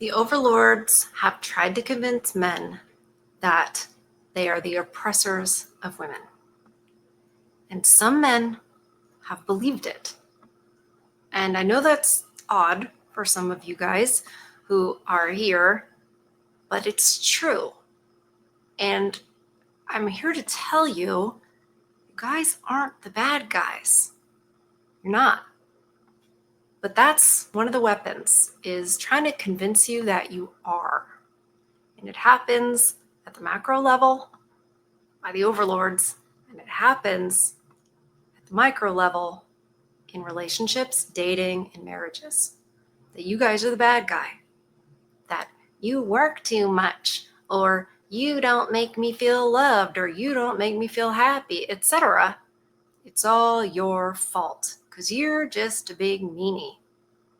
The overlords have tried to convince men that they are the oppressors of women. And some men have believed it. And I know that's odd for some of you guys who are here, but it's true. And I'm here to tell you, you guys aren't the bad guys. You're not. But that's one of the weapons, is trying to convince you that you are. And it happens at the macro level by the overlords, and it happens at the micro level in relationships, dating, and marriages. That you guys are the bad guy. That you work too much, or you don't make me feel loved, or you don't make me feel happy, etc. It's all your fault because you're just a big meanie.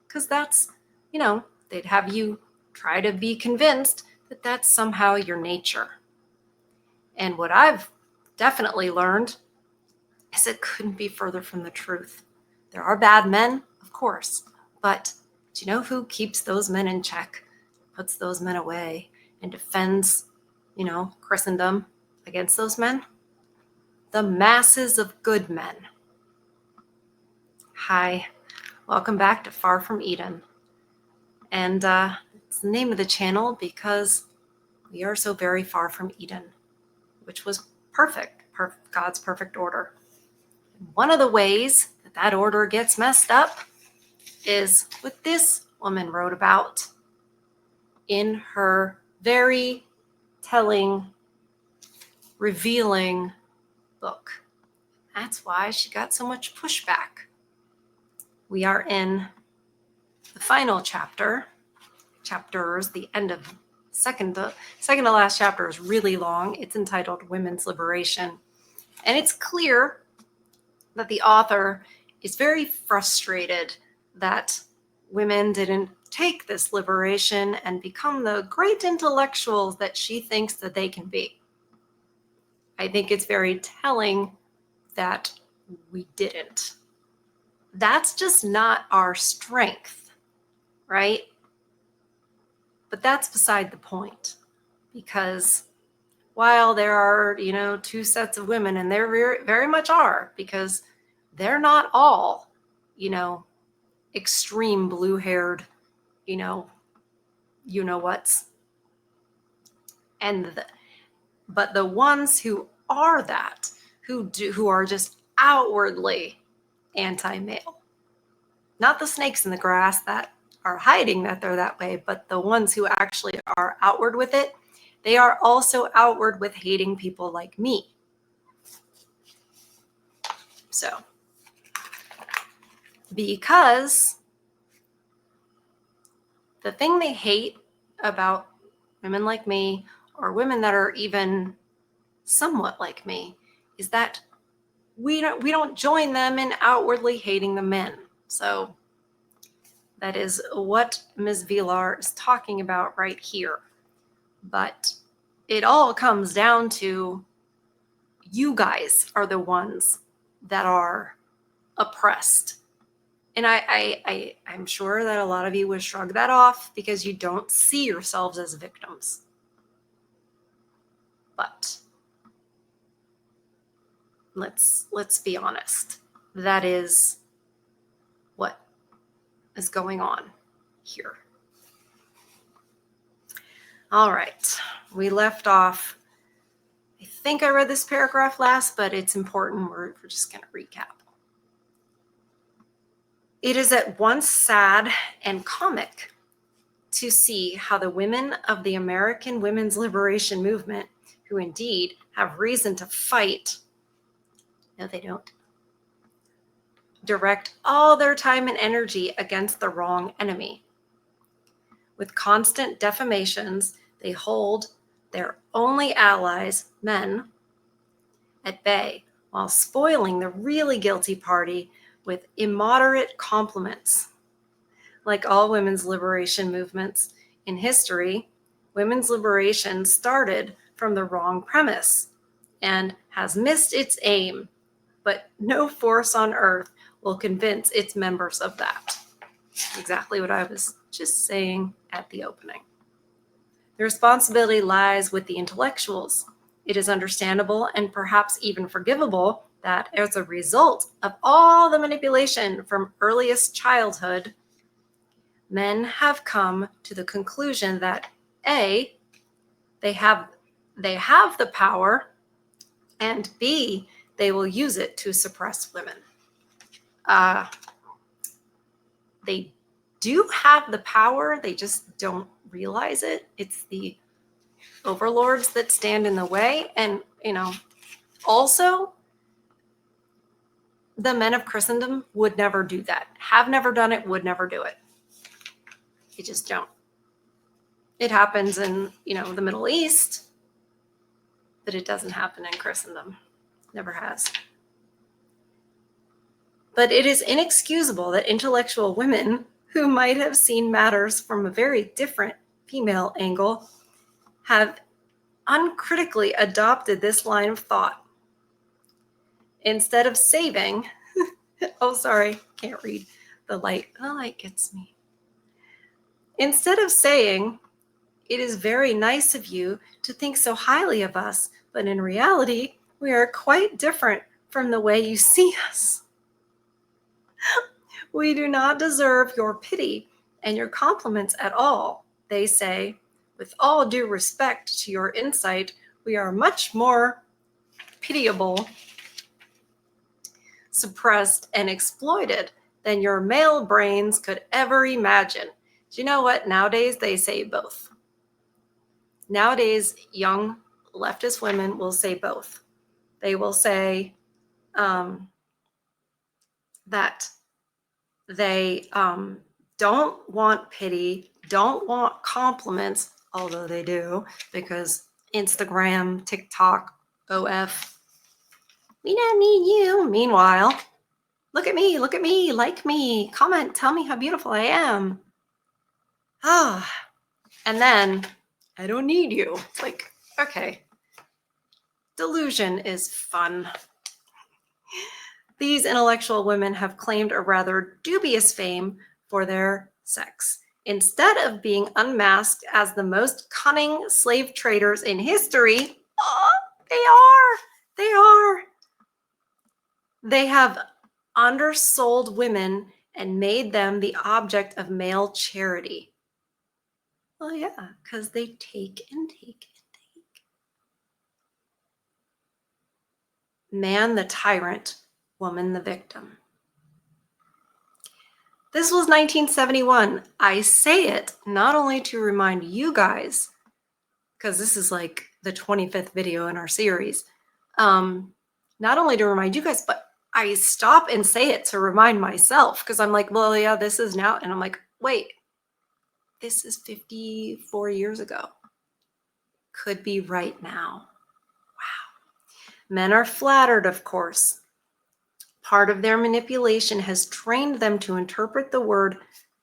Because that's, they'd have you try to be convinced that that's somehow your nature. And what I've definitely learned is it couldn't be further from the truth. There are bad men, of course, but do you know who keeps those men in check, puts those men away, and defends, Christendom against those men? The masses of good men. Hi, welcome back to Far From Eden. And it's the name of the channel because we are so very far from Eden, which was perfect, God's perfect order. And one of the ways that order gets messed up is what this woman wrote about in her very telling, revealing book. That's why she got so much pushback. We are in the final chapters, the end of second to last chapter is really long. It's entitled Women's Liberation. And it's clear that the author is very frustrated that women didn't take this liberation and become the great intellectuals that she thinks that they can be. I think it's very telling that we didn't. That's just not our strength, right? But that's beside the point, because while there are, two sets of women, and there very, very much are, because they're not all, extreme blue-haired, whats. But the ones who are that, who are just outwardly anti-male, not the snakes in the grass that are hiding that they're that way, but the ones who actually are outward with it, they are also outward with hating people like me. So, because the thing they hate about women like me, or women that are even somewhat like me, is that we don't join them in outwardly hating the men. So that is what Ms. Villar is talking about right here. But it all comes down to you guys are the ones that are oppressed. And I'm sure that a lot of you would shrug that off because you don't see yourselves as victims. But let's be honest. That is what is going on here. All right, we left off. I think I read this paragraph last, but it's important. We're just going to recap. It is at once sad and comic to see how the women of the American women's liberation movement, who indeed have reason to fight, no, they don't, direct all their time and energy against the wrong enemy. With constant defamations, they hold their only allies, men, at bay, while spoiling the really guilty party with immoderate compliments. Like all women's liberation movements in history, women's liberation started from the wrong premise and has missed its aim, but no force on earth will convince its members of that. Exactly what I was just saying at the opening. The responsibility lies with the intellectuals. It is understandable and perhaps even forgivable that as a result of all the manipulation from earliest childhood, men have come to the conclusion that A, they have the power, and B, they will use it to suppress women. They do have the power, they just don't realize it. It's the overlords that stand in the way. And, also, the men of Christendom would never do that. Have never done it, would never do it. They just don't. It happens in, the Middle East, but it doesn't happen in Christendom. Never has. But it is inexcusable that intellectual women who might have seen matters from a very different female angle have uncritically adopted this line of thought. Instead of saving, oh, sorry, can't read the light. The light gets me. Instead of saying, it is very nice of you to think so highly of us, but in reality, we are quite different from the way you see us. We do not deserve your pity and your compliments at all, they say. With all due respect to your insight, we are much more pitiable, suppressed, and exploited than your male brains could ever imagine. Do you know what? Nowadays, they say both. Nowadays, young leftist women will say both. They will say that they don't want pity, don't want compliments, although they do, because Instagram, TikTok, OF, we don't need you. Meanwhile, look at me, like me, comment, tell me how beautiful I am. And then, I don't need you. It's like, okay. Delusion is fun. These intellectual women have claimed a rather dubious fame for their sex. Instead of being unmasked as the most cunning slave traders in history, they are. They have undersold women and made them the object of male charity. Well, yeah, because they take and take and take. Man the tyrant, woman the victim. This was 1971. I say it not only to remind you guys, because this is like the 25th video in our series, not only to remind you guys, but I stop and say it to remind myself, because I'm like, well, yeah, this is now. And I'm like, wait, this is 54 years ago. Could be right now. Wow. Men are flattered, of course. Part of their manipulation has trained them to interpret the word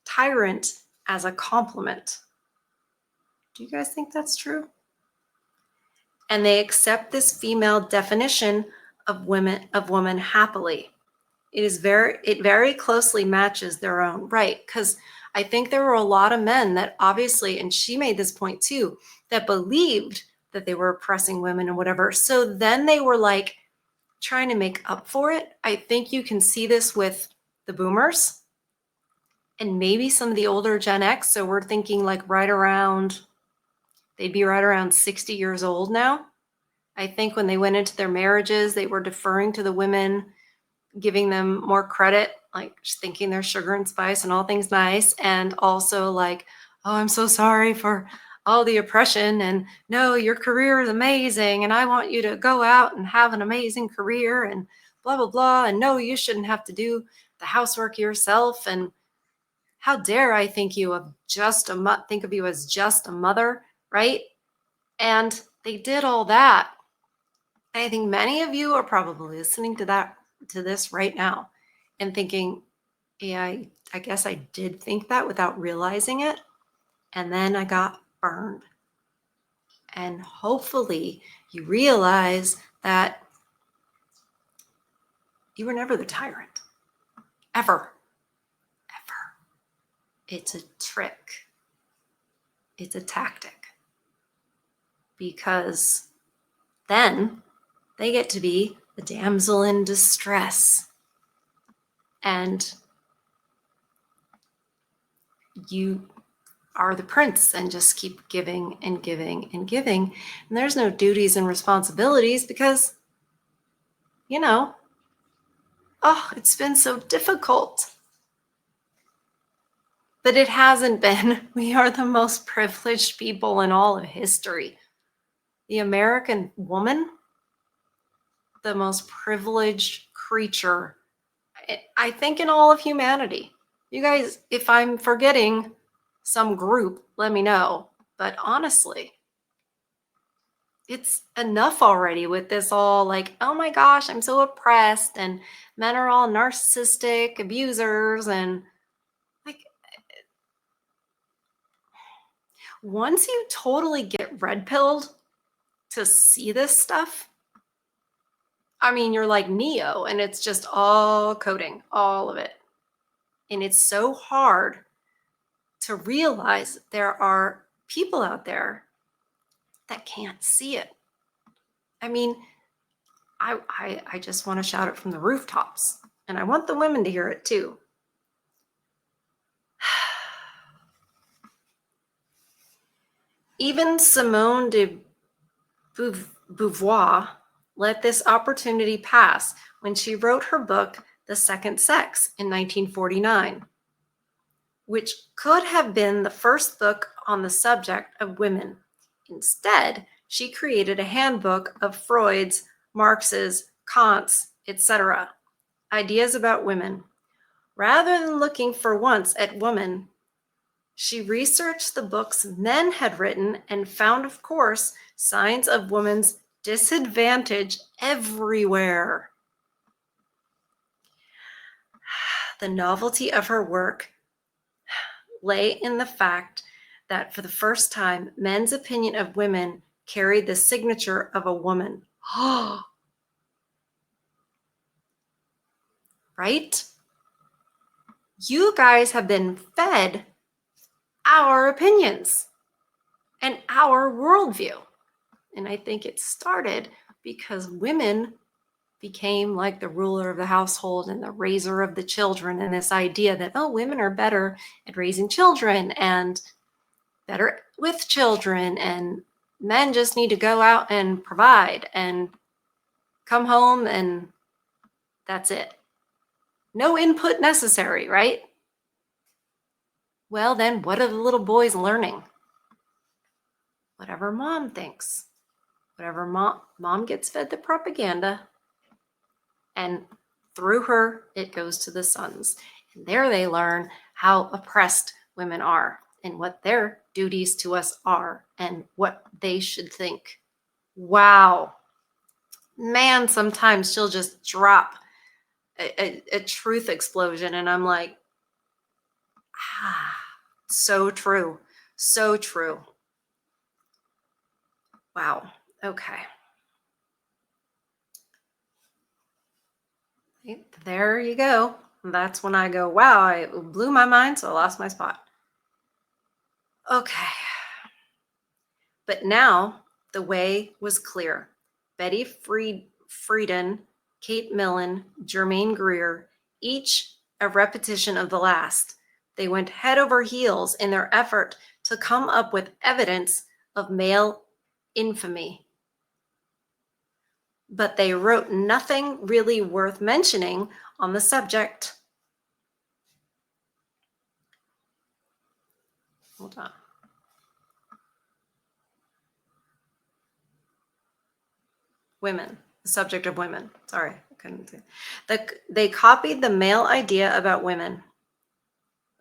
tyrant as a compliment. Do you guys think that's true? And they accept this female definition of woman happily. It very closely matches their own, right? Because I think there were a lot of men that obviously, and she made this point too, that believed that they were oppressing women and whatever. So then they were like trying to make up for it. I think you can see this with the boomers and maybe some of the older Gen X. So we're thinking like they'd be right around 60 years old now. I think when they went into their marriages, they were deferring to the women, giving them more credit, like just thinking they're sugar and spice and all things nice. And also like, oh, I'm so sorry for all the oppression. And no, your career is amazing. And I want you to go out and have an amazing career and blah, blah, blah. And no, you shouldn't have to do the housework yourself. And how dare I think of you as just a mother, right? And they did all that. I think many of you are probably listening to this right now and thinking, yeah, I guess I did think that without realizing it. And then I got burned. And hopefully you realize that you were never the tyrant. Ever. It's a trick. It's a tactic. Because then they get to be the damsel in distress. And you are the prince and just keep giving and giving and giving. And there's no duties and responsibilities because, it's been so difficult. But it hasn't been. We are the most privileged people in all of history. The American woman, the most privileged creature, I think, in all of humanity. You guys, if I'm forgetting some group, let me know. But honestly, it's enough already with this all like, oh my gosh, I'm so oppressed, and men are all narcissistic abusers. And like, once you totally get red pilled to see this stuff, I mean, you're like Neo, and it's just all coding, all of it. And it's so hard to realize there are people out there that can't see it. I mean, I just want to shout it from the rooftops, and I want the women to hear it too. Even Simone de Beauvoir let this opportunity pass when she wrote her book, The Second Sex, in 1949, which could have been the first book on the subject of women. Instead, she created a handbook of Freud's, Marx's, Kant's, etc. ideas about women. Rather than looking for once at women, she researched the books men had written and found, of course, signs of women's disadvantage everywhere. The novelty of her work lay in the fact that for the first time, men's opinion of women carried the signature of a woman. Right? You guys have been fed our opinions and our worldview. And I think it started because women became like the ruler of the household and the raiser of the children, and this idea that, oh, women are better at raising children and better with children, and men just need to go out and provide and come home, and that's it. No input necessary, right? Well, then what are the little boys learning? Whatever mom thinks. Whatever mom gets fed the propaganda, and through her, it goes to the sons. And there they learn how oppressed women are and what their duties to us are and what they should think. Wow. Man, sometimes she'll just drop a truth explosion, and I'm like, so true. So true. Wow. Okay. There you go. That's when I go, wow, it blew my mind, so I lost my spot. Okay. But now the way was clear. Betty Friedan, Kate Millen, Germaine Greer, each a repetition of the last. They went head over heels in their effort to come up with evidence of male infamy. But they wrote nothing really worth mentioning on the subject. Hold on. Women, the subject of women. Sorry, I couldn't say. They copied the male idea about women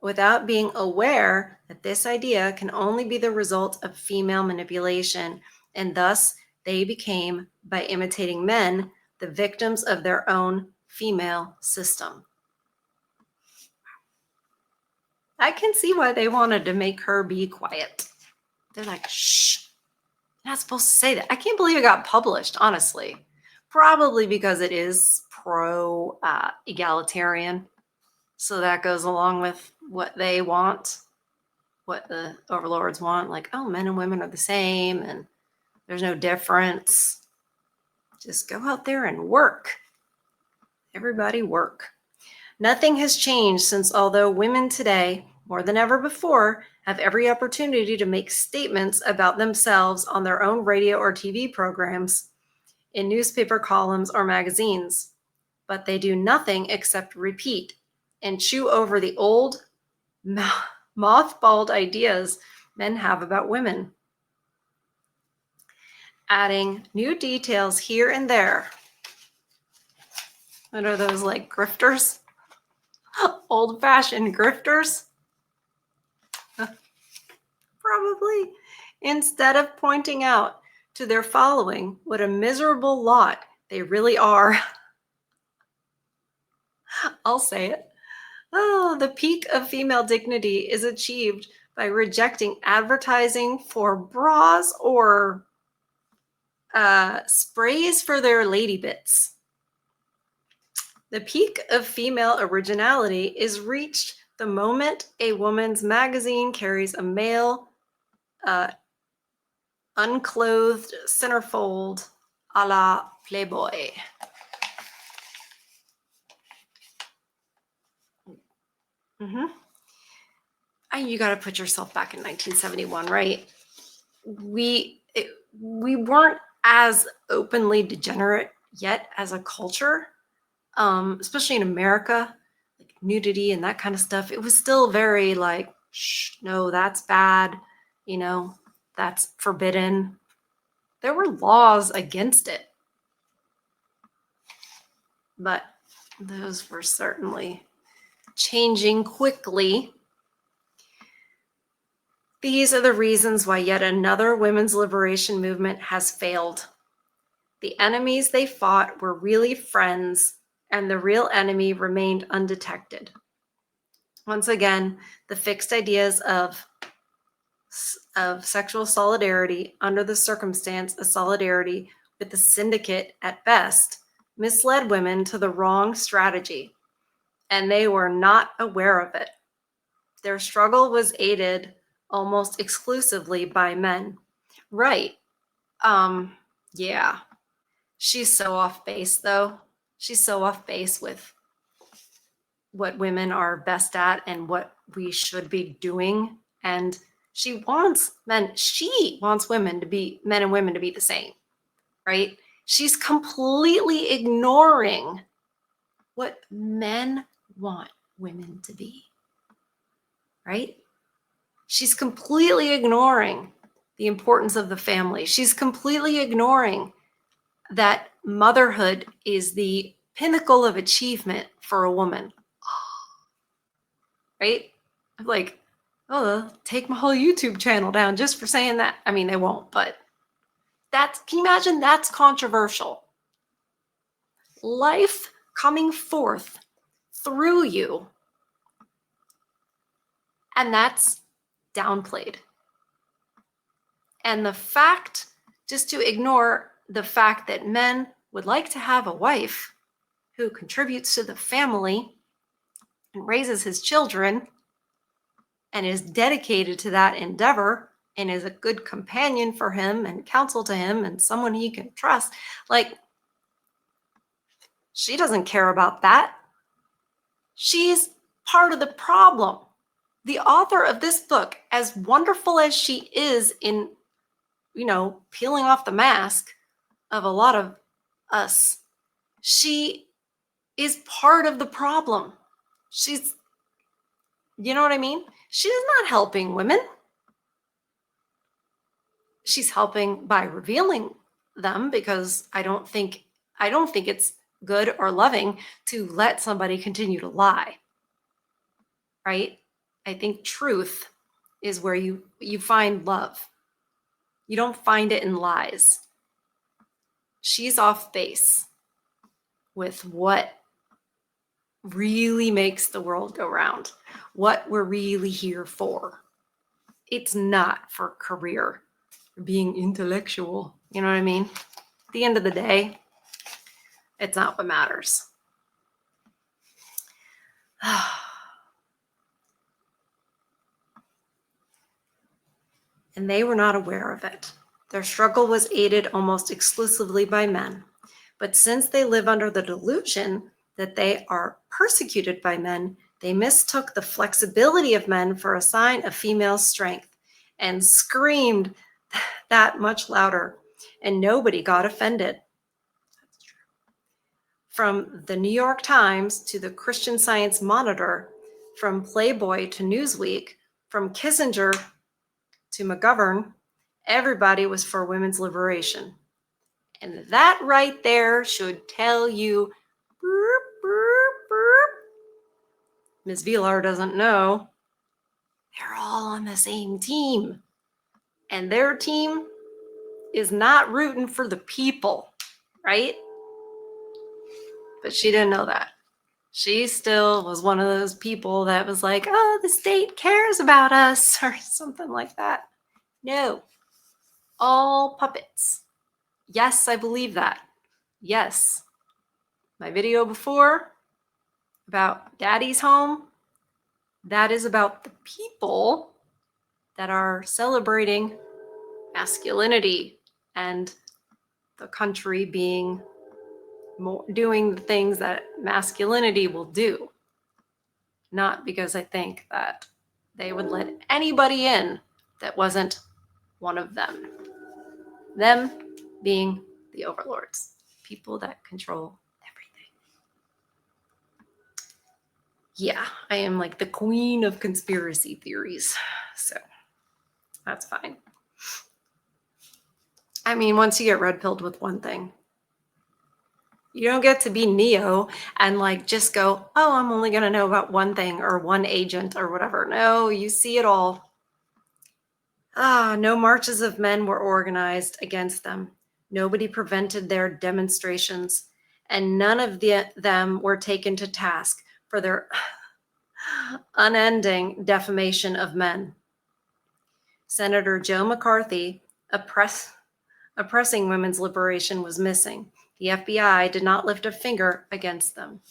without being aware that this idea can only be the result of female manipulation, and thus they became, by imitating men, the victims of their own female system. I can see why they wanted to make her be quiet. They're like, shh, you're not supposed to say that. I can't believe it got published, honestly. Probably because it is pro egalitarian. So that goes along with what they want, what the overlords want. Like, oh, men and women are the same and there's no difference. Just go out there and work. Everybody work. Nothing has changed since, although women today, more than ever before, have every opportunity to make statements about themselves on their own radio or TV programs, in newspaper columns or magazines. But they do nothing except repeat and chew over the old, mothballed ideas men have about women, adding new details here and there. What are those, like grifters? Old-fashioned grifters? Probably. Instead of pointing out to their following what a miserable lot they really are. I'll say it. Oh, the peak of female dignity is achieved by rejecting advertising for bras or sprays for their lady bits. The peak of female originality is reached the moment a woman's magazine carries a male unclothed centerfold a la Playboy. You got to put yourself back in 1971, right? We weren't as openly degenerate yet as a culture, especially in America, like nudity and that kind of stuff. It was still very like, shh, no, that's bad, that's forbidden. There were laws against it, but those were certainly changing quickly. These are the reasons why yet another women's liberation movement has failed. The enemies they fought were really friends, and the real enemy remained undetected. Once again, the fixed ideas of sexual solidarity under the circumstance, a solidarity with the syndicate at best, misled women to the wrong strategy, and they were not aware of it. Their struggle was aided almost exclusively by men. Right. Yeah. She's so off base, though. She's so off base with what women are best at and what we should be doing. And she wants men and women to be the same, right? She's completely ignoring what men want women to be, right? She's completely ignoring the importance of the family. She's completely ignoring that motherhood is the pinnacle of achievement for a woman, right? Like, oh, they'll take my whole YouTube channel down just for saying that. I mean, they won't, but can you imagine that's controversial? Life coming forth through you, and that's downplayed. And the fact, just to ignore the fact that men would like to have a wife who contributes to the family and raises his children and is dedicated to that endeavor and is a good companion for him and counsel to him and someone he can trust. Like, she doesn't care about that. She's part of the problem. The author of this book, as wonderful as she is in, peeling off the mask of a lot of us, she is part of the problem. She's, you know what I mean? She's not helping women. She's helping by revealing them, because I don't think it's good or loving to let somebody continue to lie. Right? I think truth is where you find love. You don't find it in lies. She's off base with what really makes the world go round, what we're really here for. It's not for career, for being intellectual. You know what I mean? At the end of the day, it's not what matters. and they were not aware of it. Their struggle was aided almost exclusively by men. But since they live under the delusion that they are persecuted by men, they mistook the flexibility of men for a sign of female strength and screamed that much louder, and nobody got offended. From the New York Times to the Christian Science Monitor, from Playboy to Newsweek, from Kissinger to McGovern, everybody was for women's liberation. And that right there should tell you, burp, burp, burp. Ms. Vilar doesn't know. They're all on the same team. And their team is not rooting for the people, right? But she didn't know that. She still was one of those people that was like, oh, the state cares about us, or something like that. No, all puppets. Yes, I believe that. Yes. My video before about Daddy's home, that is about the people that are celebrating masculinity and the country being more, doing the things that masculinity will do. Not because I think that they would let anybody in that wasn't one of them. Them being the overlords, people that control everything. Yeah, I am like the queen of conspiracy theories, so that's fine. I mean, once you get red pilled with one thing, you don't get to be Neo and like just go, oh, I'm only going to know about one thing or one agent or whatever. No, you see it all. No marches of men were organized against them. Nobody prevented their demonstrations, and none of them were taken to task for their unending defamation of men. Senator Joe McCarthy oppressing women's liberation was missing. The FBI did not lift a finger against them.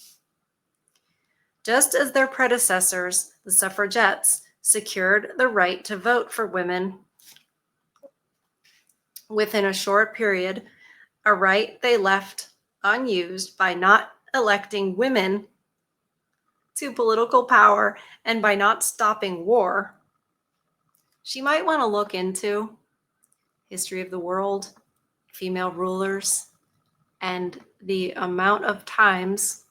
Just as their predecessors, the suffragettes, secured the right to vote for women within a short period, a right they left unused by not electing women to political power and by not stopping war. She might want to look into history of the world, female rulers, and the amount of times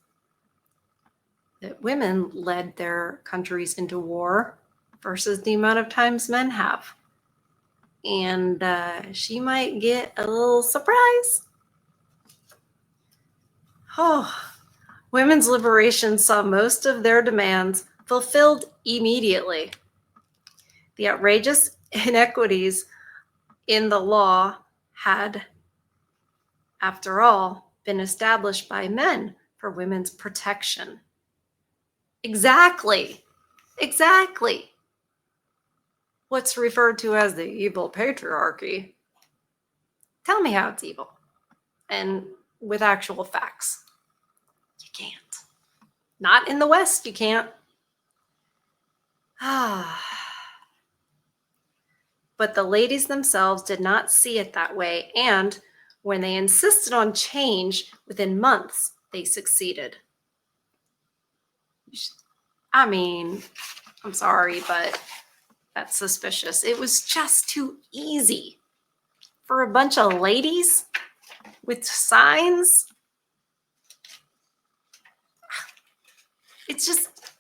that women led their countries into war versus the amount of times men have. And she might get a little surprise. Oh, women's liberation saw most of their demands fulfilled immediately. The outrageous inequities in the law had, after all, been established by men for women's protection. Exactly. What's referred to as the evil patriarchy. Tell me how it's evil. And with actual facts. You can't. Not in the West, you can't. But the ladies themselves did not see it that way, and when they insisted on change within months, they succeeded. I mean, I'm sorry, but that's suspicious. It was just too easy for a bunch of ladies with signs. It's just,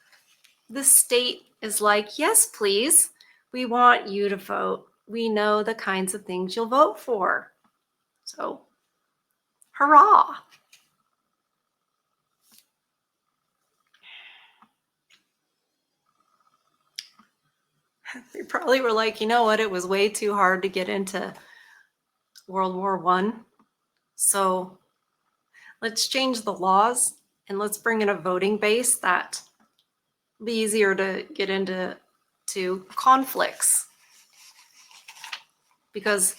the state is like, yes, please. We want you to vote. We know the kinds of things you'll vote for. So, hurrah. They probably were like, you know what? It was way too hard to get into World War I. So let's change the laws and let's bring in a voting base that will be easier to get into conflicts. Because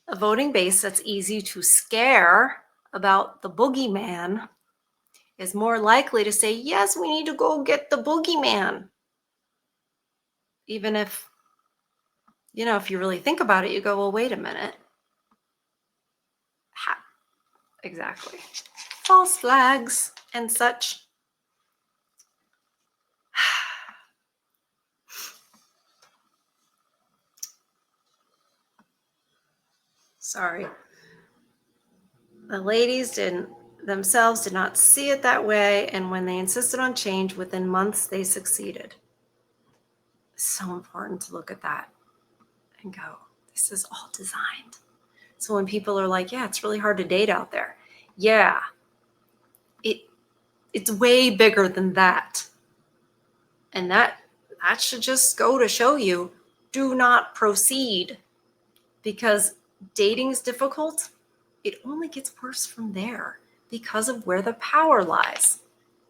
a voting base that's easy to scare about the boogeyman is more likely to say, yes, we need to go get the boogeyman. Even if If you really think about it, you go, well, wait a minute. Exactly. False flags and such. Sorry. The ladies themselves did not see it that way, and when they insisted on change, within months they succeeded. It's so important to look at that and go, this is all designed. So when people are like, yeah, it's really hard to date out there. Yeah, it's way bigger than that. And that should just go to show you, do not proceed, because dating is difficult. It only gets worse from there because of where the power lies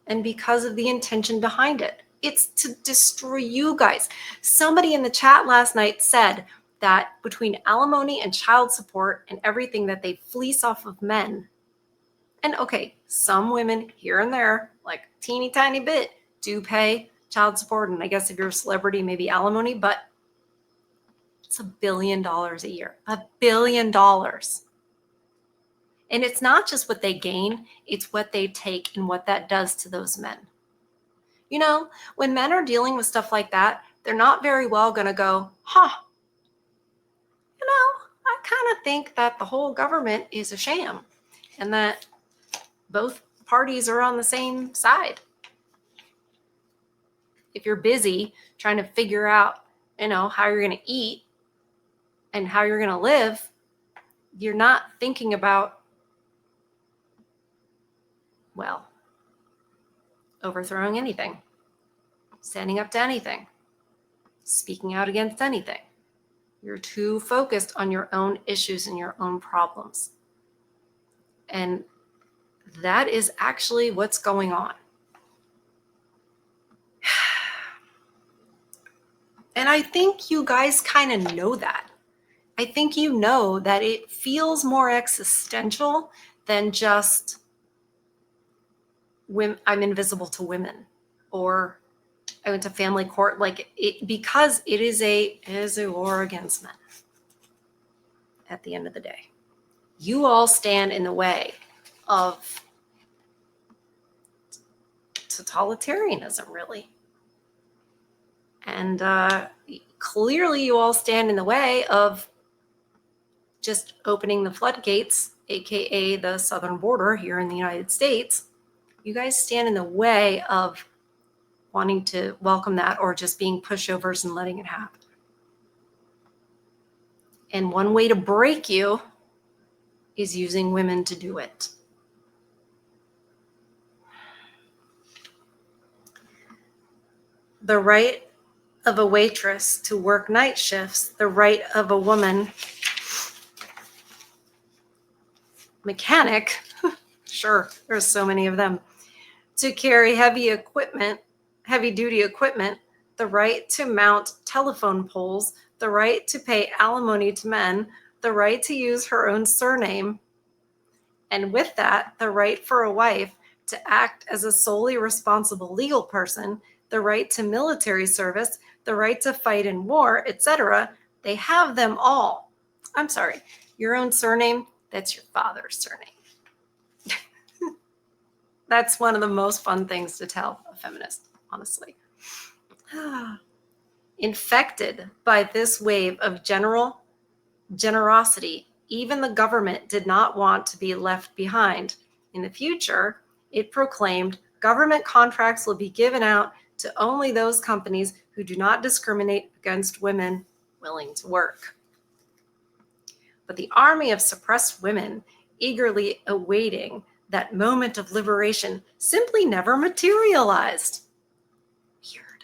and because of the intention behind it. It's to destroy you guys. Somebody in the chat last night said that between alimony and child support and everything that they fleece off of men, and okay, some women here and there, like teeny tiny bit, do pay child support, and I guess if you're a celebrity, maybe alimony, but it's $1 billion a year. $1 billion. And it's not just what they gain, it's what they take and what that does to those men. When men are dealing with stuff like that, they're not very well going to go, I kind of think that the whole government is a sham and that both parties are on the same side. If you're busy trying to figure out, how you're going to eat and how you're going to live, you're not thinking about, overthrowing anything, standing up to anything, speaking out against anything. You're too focused on your own issues and your own problems. And that is actually what's going on. And I think you guys kind of know that. I think you know that it feels more existential than just I'm invisible to women, or I went to family court, because it is a war against men. At the end of the day, you all stand in the way of totalitarianism, really. And clearly you all stand in the way of just opening the floodgates, aka the southern border here in the United States. You guys stand in the way of wanting to welcome that, or just being pushovers and letting it happen. And one way to break you is using women to do it. The right of a waitress to work night shifts, the right of a woman mechanic, sure, there's so many of them, to carry heavy duty equipment, the right to mount telephone poles, the right to pay alimony to men, the right to use her own surname, and with that, the right for a wife to act as a solely responsible legal person, the right to military service, the right to fight in war, etc. They have them all. I'm sorry, your own surname, that's your father's surname. That's one of the most fun things to tell a feminist, honestly. Infected by this wave of generosity, even the government did not want to be left behind. In the future, it proclaimed government contracts will be given out to only those companies who do not discriminate against women willing to work. But the army of suppressed women, eagerly awaiting that moment of liberation, simply never materialized. Weird.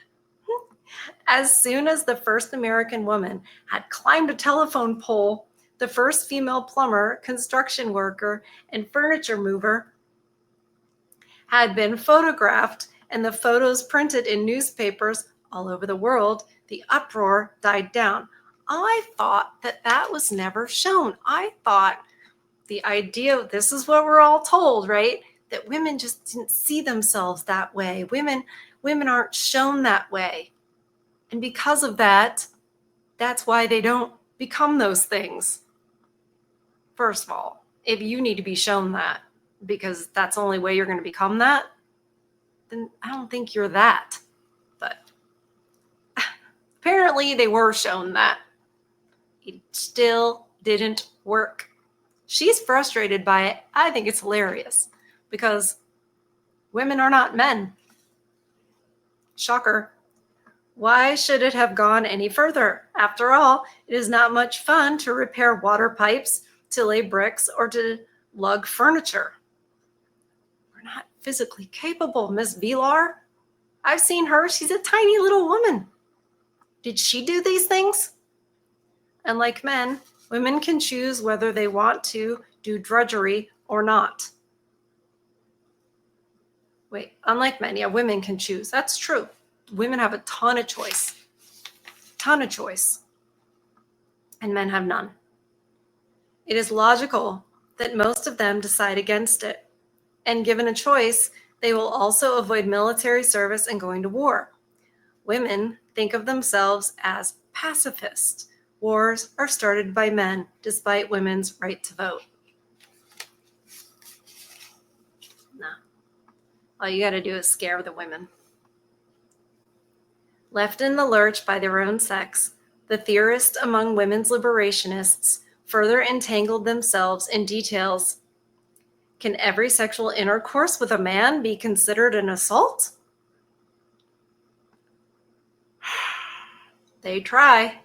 As soon as the first American woman had climbed a telephone pole, the first female plumber, construction worker, and furniture mover had been photographed and the photos printed in newspapers all over the world, the uproar died down. I thought that was never shown. I thought the idea, this is what we're all told, right? That women just didn't see themselves that way. Women aren't shown that way. And because of that, That's why they don't become those things. First of all, if you need to be shown that because that's the only way you're going to become that, then I don't think you're that. But apparently they were shown that. It still didn't work. She's frustrated by it. I think it's hilarious because women are not men. Shocker. Why should it have gone any further? After all, it is not much fun to repair water pipes, to lay bricks, or to lug furniture. We're not physically capable, Miss Vilar. I've seen her. She's a tiny little woman. Did she do these things? And like men, women can choose whether they want to do drudgery or not. Wait, unlike men, yeah, women can choose. That's true. Women have a ton of choice. And men have none. It is logical that most of them decide against it. And given a choice, they will also avoid military service and going to war. Women think of themselves as pacifists. Wars are started by men, despite women's right to vote. Nah. All you got to do is scare the women. Left in the lurch by their own sex, the theorists among women's liberationists further entangled themselves in details. Can every sexual intercourse with a man be considered an assault? They try.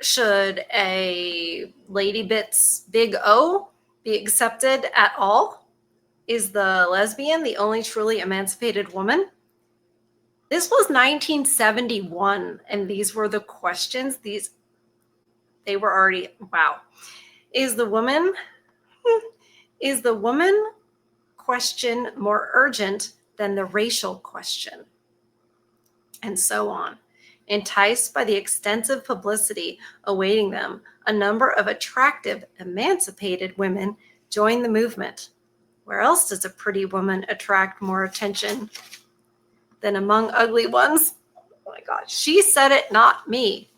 Should a Lady Bits Big O be accepted at all? Is the lesbian the only truly emancipated woman? This was 1971, and these were the questions. They were already, wow. Is the woman question more urgent than the racial question? And so on. Enticed by the extensive publicity awaiting them, a number of attractive, emancipated women joined the movement. Where else does a pretty woman attract more attention than among ugly ones? Oh my God, she said it, not me.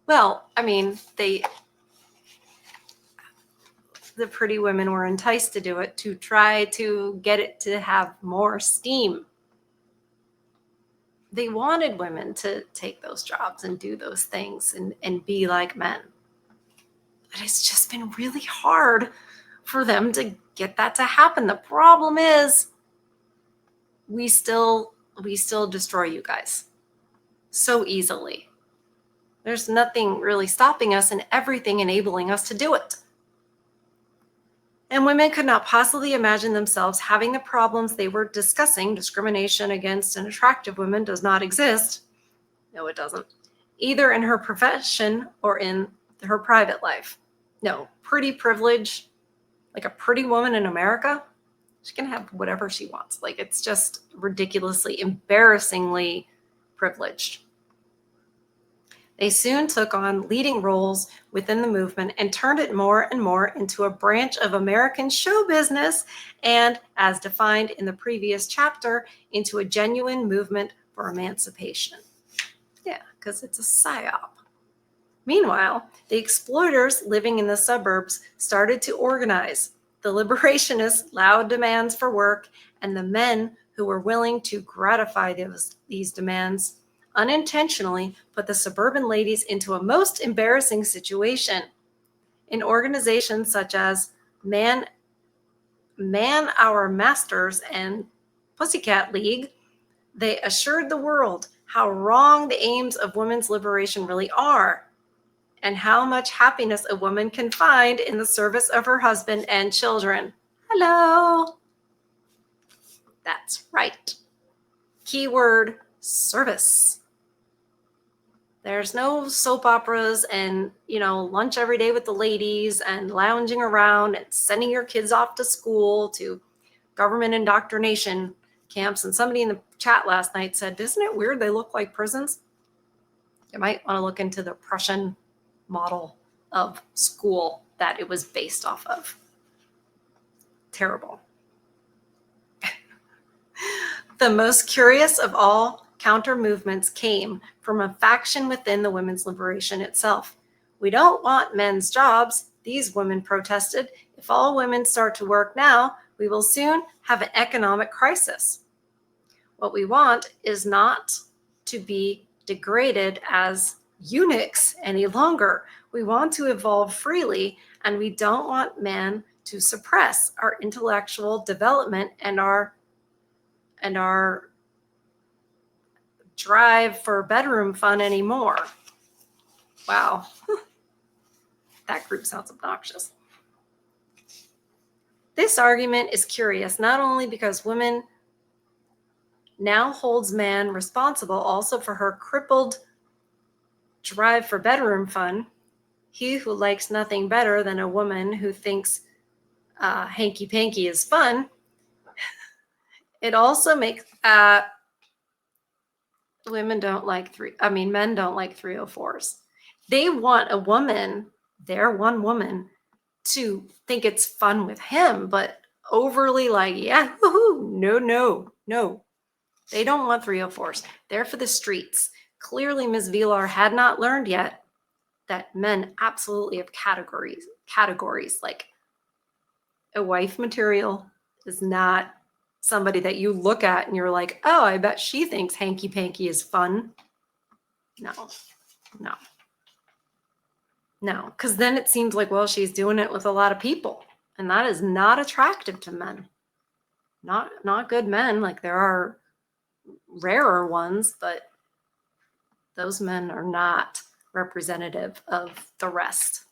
Well, I mean, the pretty women were enticed to do it to try to get it to have more steam. They wanted women to take those jobs and do those things and be like men. But it's just been really hard for them to get that to happen. The problem is we still destroy you guys so easily. There's nothing really stopping us and everything enabling us to do it. And women could not possibly imagine themselves having the problems they were discussing. Discrimination against an attractive woman does not exist. No, it doesn't. Either in her profession or in her private life. No, pretty privilege, like a pretty woman in America, she can have whatever she wants. Like, it's just ridiculously, embarrassingly privileged. They soon took on leading roles within the movement and turned it more and more into a branch of American show business and, as defined in the previous chapter, into a genuine movement for emancipation. Yeah, because it's a psyop. Meanwhile, the exploiters living in the suburbs started to organize. The liberationists' loud demands for work and the men who were willing to gratify these demands unintentionally put the suburban ladies into a most embarrassing situation. In organizations such as Man Our Masters and Pussycat League, they assured the world how wrong the aims of women's liberation really are and how much happiness a woman can find in the service of her husband and children. Hello. That's right. Keyword service. There's no soap operas and, lunch every day with the ladies and lounging around and sending your kids off to school to government indoctrination camps. And somebody in the chat last night said, isn't it weird they look like prisons? You might want to look into the Prussian model of school that it was based off of. Terrible. The most curious of all counter movements came from a faction within the women's liberation itself. We don't want men's jobs, these women protested. If all women start to work now, we will soon have an economic crisis. What we want is not to be degraded as eunuchs any longer. We want to evolve freely, and we don't want men to suppress our intellectual development and our drive for bedroom fun anymore. Wow. That group sounds obnoxious. This argument is curious, not only because women now holds man responsible also for her crippled drive for bedroom fun. He who likes nothing better than a woman who thinks hanky-panky is fun. It also makes men don't like 304s. They want a woman, their one woman, to think it's fun with him, but overly like, yeah, no. They don't want 304s. They're for the streets. Clearly, Ms. Villar had not learned yet that men absolutely have categories. Like, a wife material is not somebody that you look at and you're like, oh, I bet she thinks hanky-panky is fun. No, because then it seems like, well, she's doing it with a lot of people, and that is not attractive to men. Not good men. Like, there are rarer ones, but those men are not representative of the rest,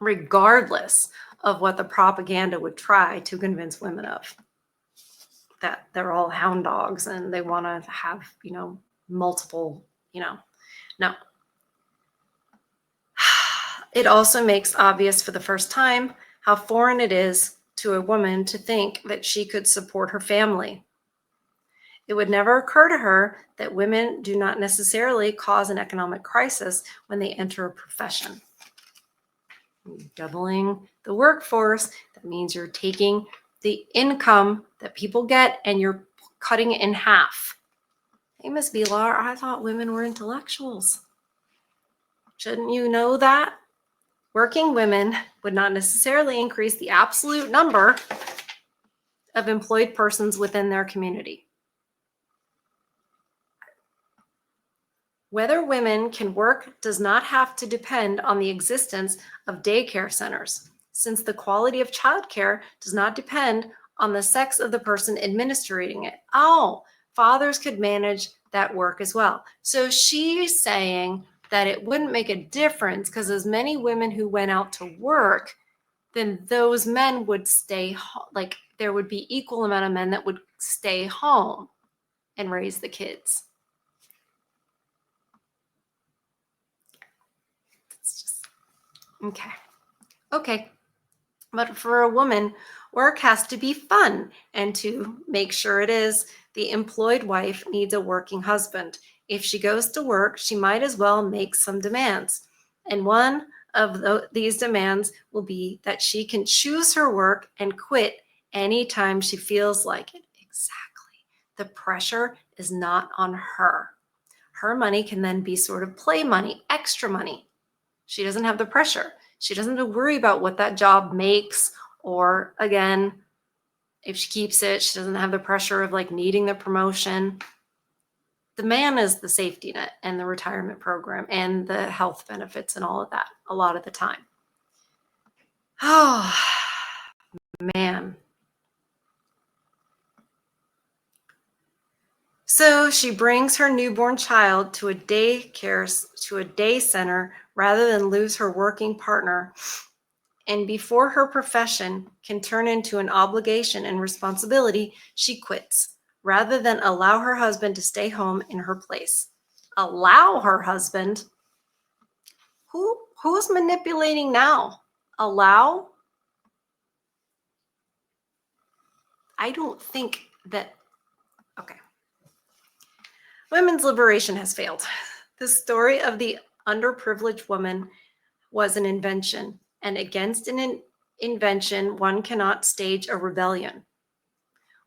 regardless of what the propaganda would try to convince women of, that they're all hound dogs and they want to have, multiple, no. It also makes obvious for the first time how foreign it is to a woman to think that she could support her family. It would never occur to her that women do not necessarily cause an economic crisis when they enter a profession. Doubling the workforce, that means you're taking the income that people get and you're cutting it in half. Hey, Ms. Villar, I thought women were intellectuals. Shouldn't you know that? Working women would not necessarily increase the absolute number of employed persons within their community. Whether women can work does not have to depend on the existence of daycare centers, since the quality of childcare does not depend on the sex of the person administering it. Oh, fathers could manage that work as well. So she's saying that it wouldn't make a difference because as many women who went out to work, then those men would stay home. Like, there would be equal amount of men that would stay home and raise the kids. It's just, okay. But for a woman, work has to be fun, and to make sure it is, the employed wife needs a working husband. If she goes to work, she might as well make some demands. And one of these demands will be that she can choose her work and quit anytime she feels like it. Exactly. The pressure is not on her. Her money can then be sort of play money, extra money. She doesn't have the pressure. She doesn't have to worry about what that job makes, or again, if she keeps it, she doesn't have the pressure of like needing the promotion. The man is the safety net and the retirement program and the health benefits and all of that a lot of the time. Oh, man. So she brings her newborn child to a day center rather than lose her working partner. And before her profession can turn into an obligation and responsibility, she quits rather than allow her husband to stay home in her place. Allow her husband? Who's manipulating now? Allow? I don't think that, okay. Women's liberation has failed. The story of the underprivileged woman was an invention, and against an invention, one cannot stage a rebellion.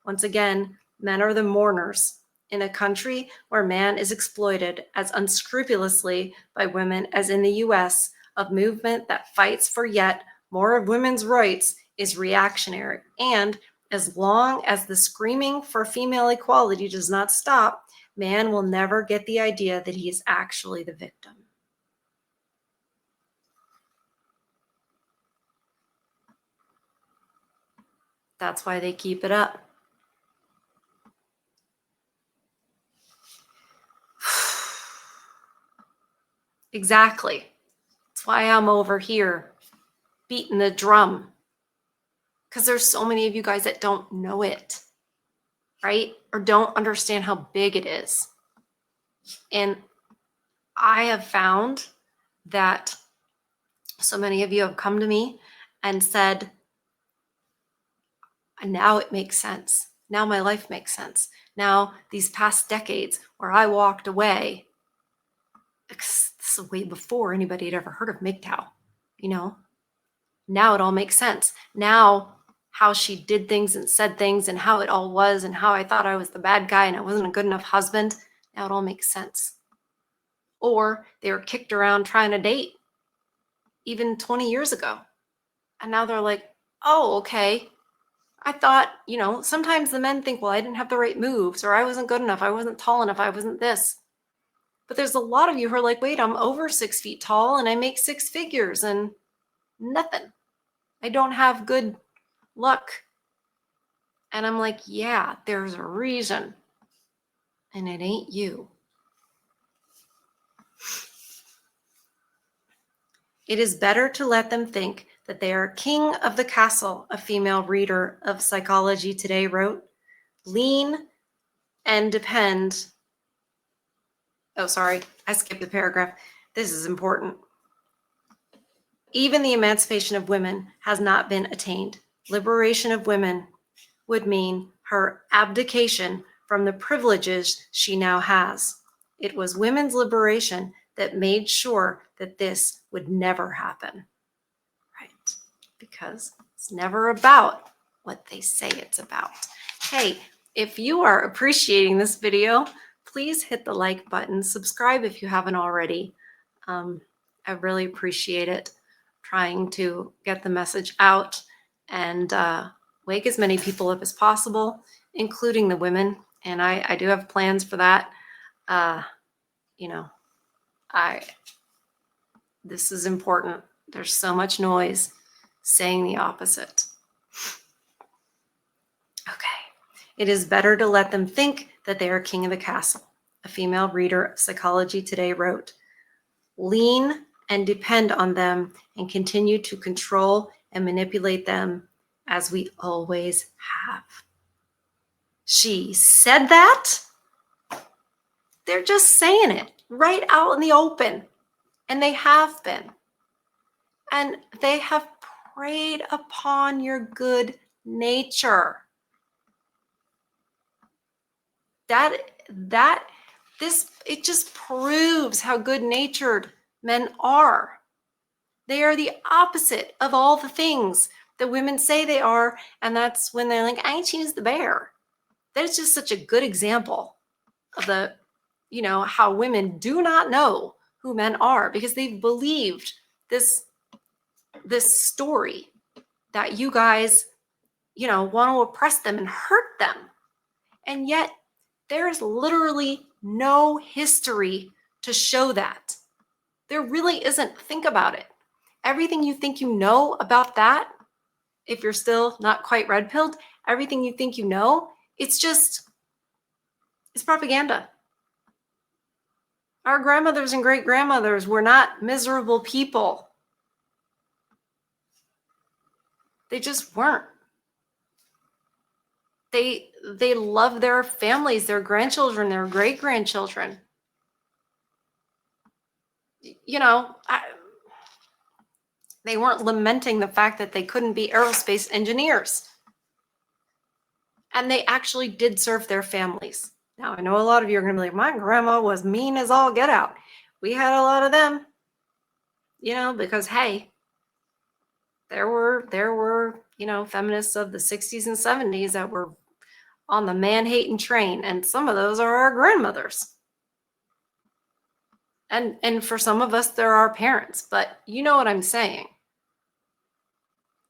Once again, men are the mourners. in a country where man is exploited as unscrupulously by women as in the US, a movement that fights for yet more of women's rights is reactionary. And as long as the screaming for female equality does not stop, man will never get the idea that he is actually the victim. That's why they keep it up. Exactly. That's why I'm over here beating the drum. Because there's so many of you guys that don't know it, right? Or don't understand how big it is. And I have found that so many of you have come to me and said, now it makes sense. Now my life makes sense. Now these past decades where I walked away, this is way before anybody had ever heard of MGTOW, you know? Now it all makes sense. Now how she did things and said things and how it all was and how I thought I was the bad guy and I wasn't a good enough husband, now it all makes sense. Or they were kicked around trying to date even 20 years ago. And now they're like, oh, okay. I thought, sometimes the men think, well, I didn't have the right moves, or I wasn't good enough, I wasn't tall enough, I wasn't this. But there's a lot of you who are like, wait, I'm over 6 feet tall and I make 6 figures and nothing. I don't have good luck. And I'm like, yeah, there's a reason. And it ain't you. It is better to let them think that they are king of the castle, a female reader of Psychology Today wrote. Lean and depend. Oh, sorry, I skipped the paragraph. This is important. Even the emancipation of women has not been attained. Liberation of women would mean her abdication from the privileges she now has. It was women's liberation that made sure that this would never happen. Right? Because it's never about what they say it's about. Hey, if you are appreciating this video, please hit the like button. Subscribe if you haven't already. I really appreciate it. Trying to get the message out and wake as many people up as possible, including the women. And I do have plans for that. This is important. There's so much noise saying the opposite. Okay. It is better to let them think that they are king of the castle. A female reader of Psychology Today wrote, lean and depend on them and continue to control and manipulate them as we always have. She said that? They're just saying it right out in the open. And they have been. And they have preyed upon your good nature. It just proves how good-natured men are. They are the opposite of all the things that women say they are, and that's when they're like, I choose the bear. That is just such a good example of how women do not know who men are because they've believed this story that you guys, want to oppress them and hurt them. And yet there is literally no history to show that. There really isn't. Think about it. Everything you think you know about that, if you're still not quite red-pilled, everything you think you know, it's propaganda. Our grandmothers and great-grandmothers were not miserable people. They just weren't. They love their families, their grandchildren, their great-grandchildren. They weren't lamenting the fact that they couldn't be aerospace engineers. And they actually did serve their families. Now, I know a lot of you are going to be like, my grandma was mean as all get out. We had a lot of them, because, hey, there were feminists of the 60s and 70s that were on the man-hating train, and some of those are our grandmothers. And for some of us, they're our parents, but you know what I'm saying.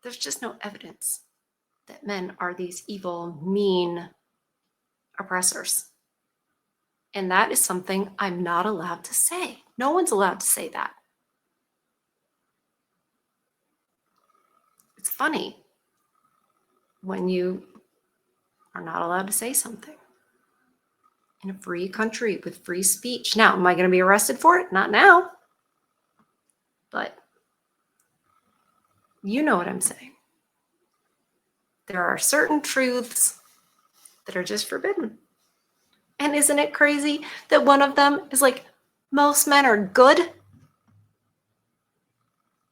There's just no evidence that men are these evil, mean oppressors. And that is something I'm not allowed to say. No one's allowed to say that. It's funny when you are not allowed to say something in a free country with free speech. Now, am I going to be arrested for it? Not now. But you know what I'm saying. There are certain truths that are just forbidden. And isn't it crazy that one of them is like, most men are good?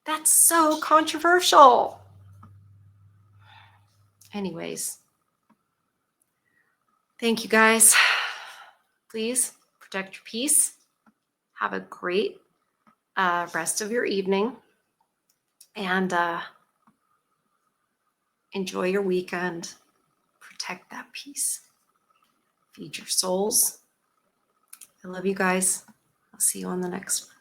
That's so controversial. Anyways, thank you guys. Please protect your peace. Have a great rest of your evening. And enjoy your weekend. Protect that peace. Feed your souls. I love you guys. I'll see you on the next one.